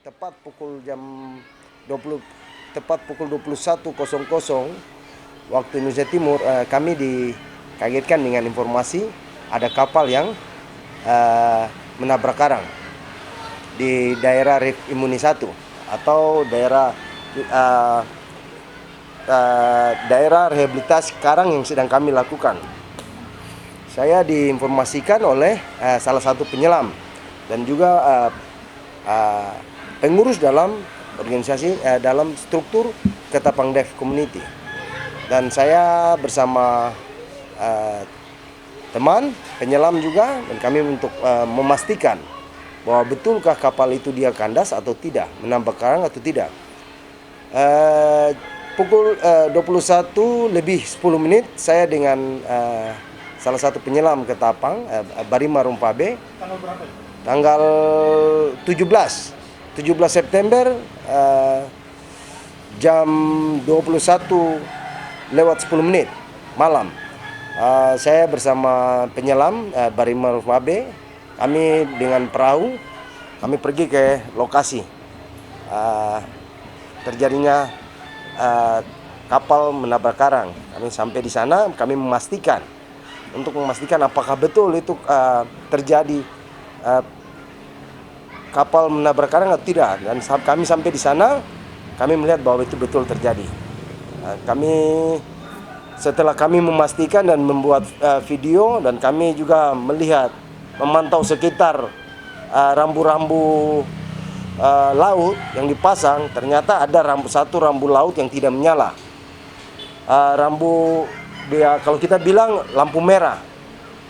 Tepat pukul 21.00 waktu Indonesia Timur, kami dikagetkan dengan informasi ada kapal yang menabrak karang di daerah Reef Imuni 1 atau daerah rehabilitasi karang yang sedang kami lakukan. Saya diinformasikan oleh salah satu penyelam dan juga pengurus dalam organisasi dalam struktur Ketapang Dive Community, dan saya bersama teman penyelam juga, dan kami untuk memastikan bahwa betulkah kapal itu dia kandas atau tidak, menambah karang atau tidak. Pukul 21:10 saya dengan salah satu penyelam Ketapang, Barima Rumpabe, tanggal 17 September jam 21:10 malam. Saya bersama penyelam Barima Rumpabe, kami dengan perahu, kami pergi ke lokasi terjadinya kapal menabrak karang. Kami sampai di sana, kami memastikan apakah betul itu terjadi kapal menabrak karang atau tidak. Dan kami sampai di sana, kami melihat bahwa itu betul terjadi. Setelah kami memastikan dan membuat video, dan kami juga memantau sekitar rambu-rambu laut yang dipasang, ternyata ada satu rambu laut yang tidak menyala. Kalau kita bilang lampu merah,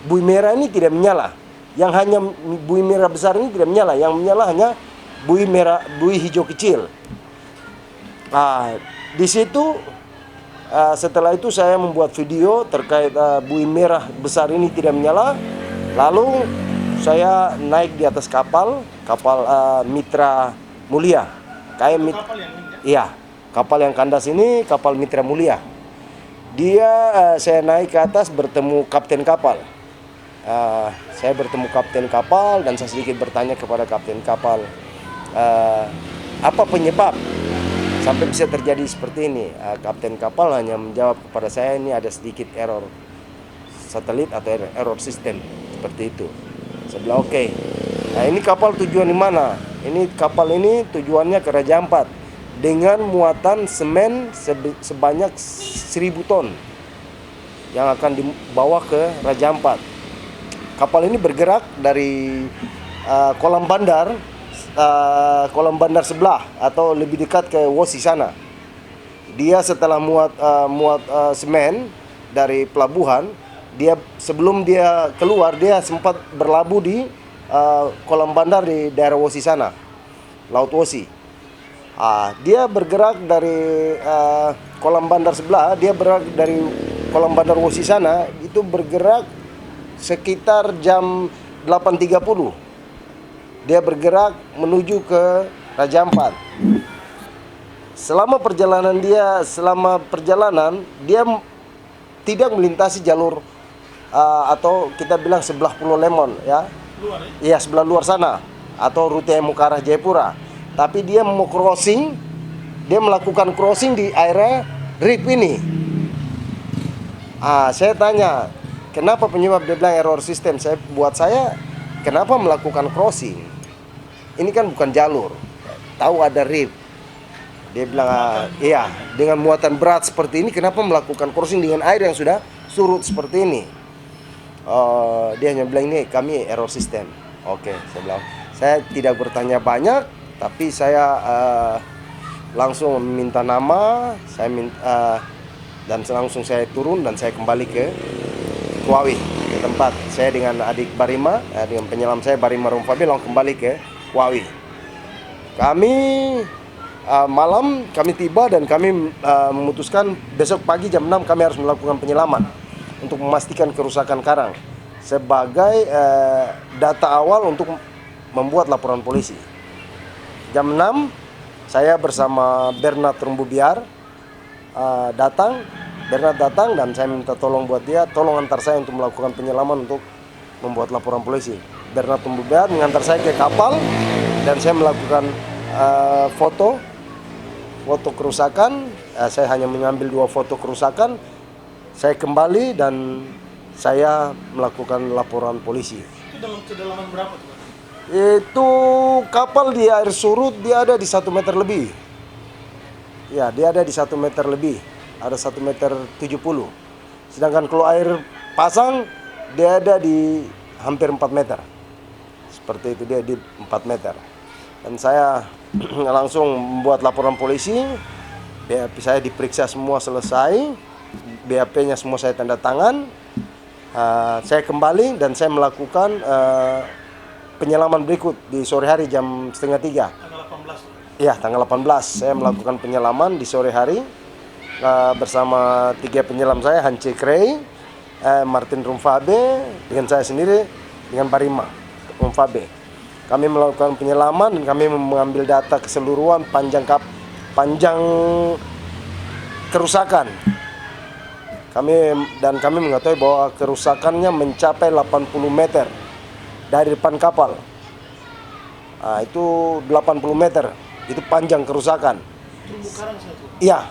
buih merah ini tidak menyala. Yang hanya buih merah besar ini tidak menyala, yang menyala hanya buih hijau kecil. Di situ setelah itu saya membuat video terkait buih merah besar ini tidak menyala. Lalu saya naik di atas kapal Mitra Mulia. Kapal yang kandas ini kapal Mitra Mulia. Saya naik ke atas bertemu kapten kapal. Saya bertemu kapten kapal dan saya sedikit bertanya kepada kapten kapal, apa penyebab sampai bisa terjadi seperti ini. Kapten kapal hanya menjawab kepada saya, ini ada sedikit error satelit atau error sistem, seperti itu. Saya bilang oke. Nah, ini kapal tujuan di mana? Ini kapal ini tujuannya ke Raja Ampat dengan muatan semen sebanyak 1.000 ton yang akan dibawa ke Raja Ampat. Kapal ini bergerak dari kolam bandar sebelah atau lebih dekat ke Wosi sana. Dia setelah muat semen dari pelabuhan, sebelum dia keluar, dia sempat berlabuh di kolam bandar di daerah Wosi sana, Laut Wosi. Dia bergerak dari kolam bandar sebelah, dari kolam bandar Wosi sana, itu bergerak sekitar jam 8.30. Dia bergerak menuju ke Raja Ampat. selama perjalanan dia tidak melintasi jalur atau kita bilang sebelah Pulau Lemon ya. Luar ya? Iya, sebelah luar sana atau rute yang mau ke arah Jayapura. Tapi dia mau crossing, dia melakukan crossing di area RIP ini. Saya tanya, kenapa penyebab? Dia bilang error sistem. Buat saya, kenapa melakukan crossing? Ini kan bukan jalur. Tahu ada RIP. Dia bilang, iya, dengan muatan berat seperti ini, kenapa melakukan crossing dengan air yang sudah surut seperti ini? Dia hanya bilang, ini kami error sistem. Oke, saya bilang, saya tidak bertanya banyak, tapi saya langsung meminta nama, dan langsung saya turun dan saya kembali ke Kuawi, ke tempat saya dengan adik Barima, dengan penyelam saya Barima Rumfabe, langsung kembali ke Kuawi. Kami malam kami tiba dan kami memutuskan besok pagi jam 6 kami harus melakukan penyelaman untuk memastikan kerusakan karang sebagai data awal untuk membuat laporan polisi. Jam 6 saya bersama Bernard Rumbubiar Bernard datang dan saya minta tolong buat dia, tolong antar saya untuk melakukan penyelaman untuk membuat laporan polisi. Bernard Rumbubiar mengantar saya ke kapal dan saya melakukan foto kerusakan. Saya hanya mengambil 2 foto kerusakan. Saya kembali dan saya melakukan laporan polisi. Itu dalam kedalaman berapa tuh? Itu kapal di air surut dia ada di 1 meter lebih. Ya, dia ada di 1 meter lebih. Ada 1 meter 70. Sedangkan kalau air pasang dia ada di hampir 4 meter. Seperti itu, dia di 4 meter. Dan saya langsung membuat laporan polisi. BAP saya diperiksa semua selesai. BAP-nya semua saya tanda tangan. Saya kembali dan saya melakukan penyelaman berikut di sore hari jam setengah 3. Tanggal 18? Ya, tanggal 18 saya melakukan penyelaman di sore hari bersama 3 penyelam saya, Hance Krey, Martin Rumfabe, dengan saya sendiri, dengan Barima Rumfabe. Kami melakukan penyelaman dan kami mengambil data keseluruhan panjang kerusakan. Kami mengetahui bahwa kerusakannya mencapai 80 meter dari depan kapal. Itu 80 meter, itu panjang kerusakan. Terumbu karang satu? Iya.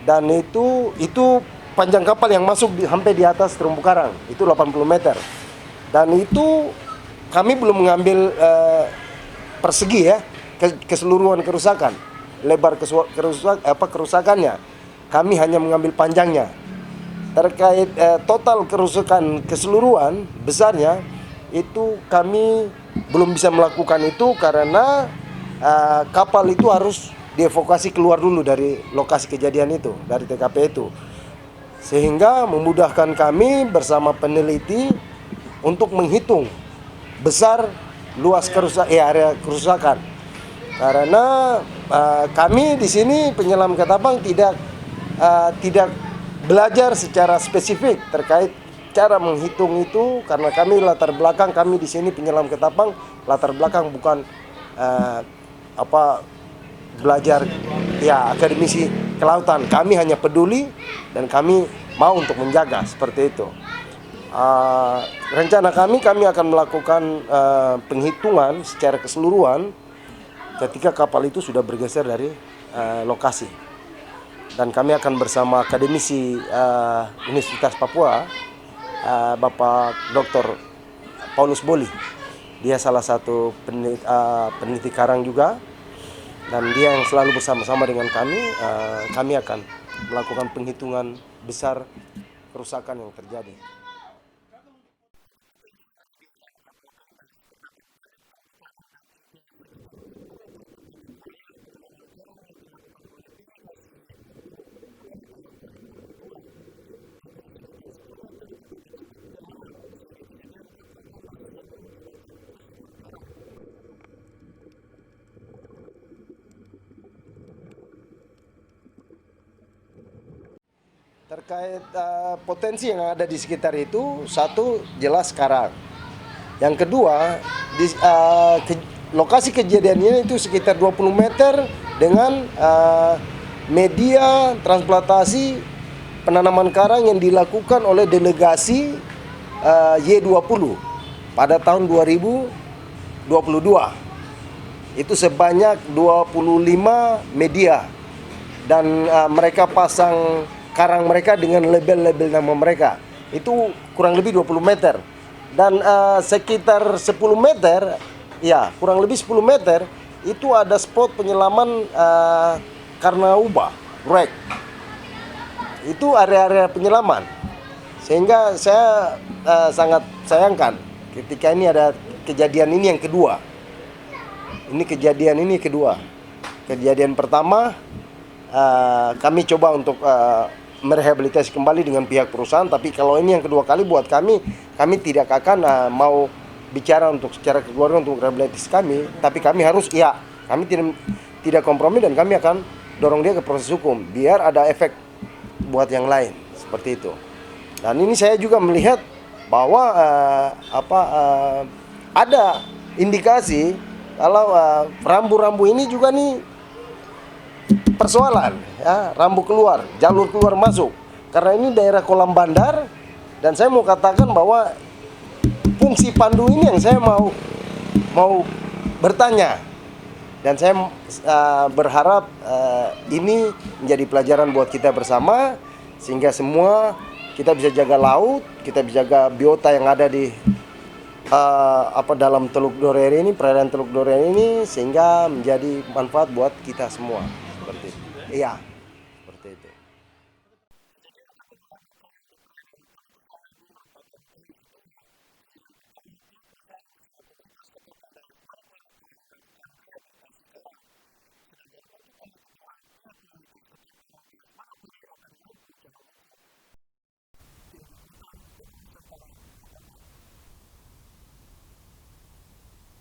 Dan itu panjang kapal yang masuk sampai di atas terumbu karang, itu 80 meter. Dan itu kami belum mengambil persegi ya, keseluruhan kerusakan, lebar kerusakannya. Kami hanya mengambil panjangnya. Terkait total kerusakan keseluruhan besarnya, itu kami belum bisa melakukan itu karena kapal itu harus dievakuasi keluar dulu dari lokasi kejadian itu, dari TKP itu. Sehingga memudahkan kami bersama peneliti untuk menghitung besar luas area kerusakan. Karena kami di sini penyelam Ketapang tidak belajar secara spesifik terkait cara menghitung itu, karena kami latar belakang kami di sini penyelam Ketapang latar belakang bukan belajar ya akademisi kelautan. Kami hanya peduli dan kami mau untuk menjaga seperti itu. Rencana kami akan melakukan penghitungan secara keseluruhan ketika kapal itu sudah bergeser dari lokasi. Dan kami akan bersama akademisi Universitas Papua, Bapak Dr. Paulus Boli. Dia salah satu peneliti karang juga, dan dia yang selalu bersama-sama dengan kami. Kami akan melakukan penghitungan besar kerusakan yang terjadi. Terkait potensi yang ada di sekitar itu, satu jelas karang. Yang kedua, lokasi kejadiannya itu sekitar 20 meter dengan media transplantasi penanaman karang yang dilakukan oleh delegasi Y20 pada tahun 2022. Itu sebanyak 25 media dan mereka pasang karang mereka dengan label-label nama mereka. Itu kurang lebih 20 meter dan sekitar 10 meter, ya kurang lebih 10 meter itu ada spot penyelaman karena ubah, wreck. Itu area-area penyelaman. Sehingga saya sangat sayangkan ketika ini ada kejadian ini yang kedua. Ini kejadian ini kedua. Kejadian pertama kami coba untuk merehabilitasi kembali dengan pihak perusahaan, tapi kalau ini yang kedua kali buat kami tidak akan mau bicara untuk secara keluarga untuk rehabilitasi kami, tapi kami harus kami tidak kompromi dan kami akan dorong dia ke proses hukum biar ada efek buat yang lain seperti itu. Dan ini saya juga melihat bahwa ada indikasi kalau rambu-rambu ini juga nih persoalan, ya, rambu keluar, jalur keluar masuk. Karena ini daerah kolam bandar dan saya mau katakan bahwa fungsi pandu ini yang saya mau bertanya. Dan saya berharap ini menjadi pelajaran buat kita bersama sehingga semua kita bisa jaga laut, kita bisa jaga biota yang ada di dalam Teluk Dorere ini, perairan Teluk Dorere ini, sehingga menjadi manfaat buat kita semua seperti itu. Iya.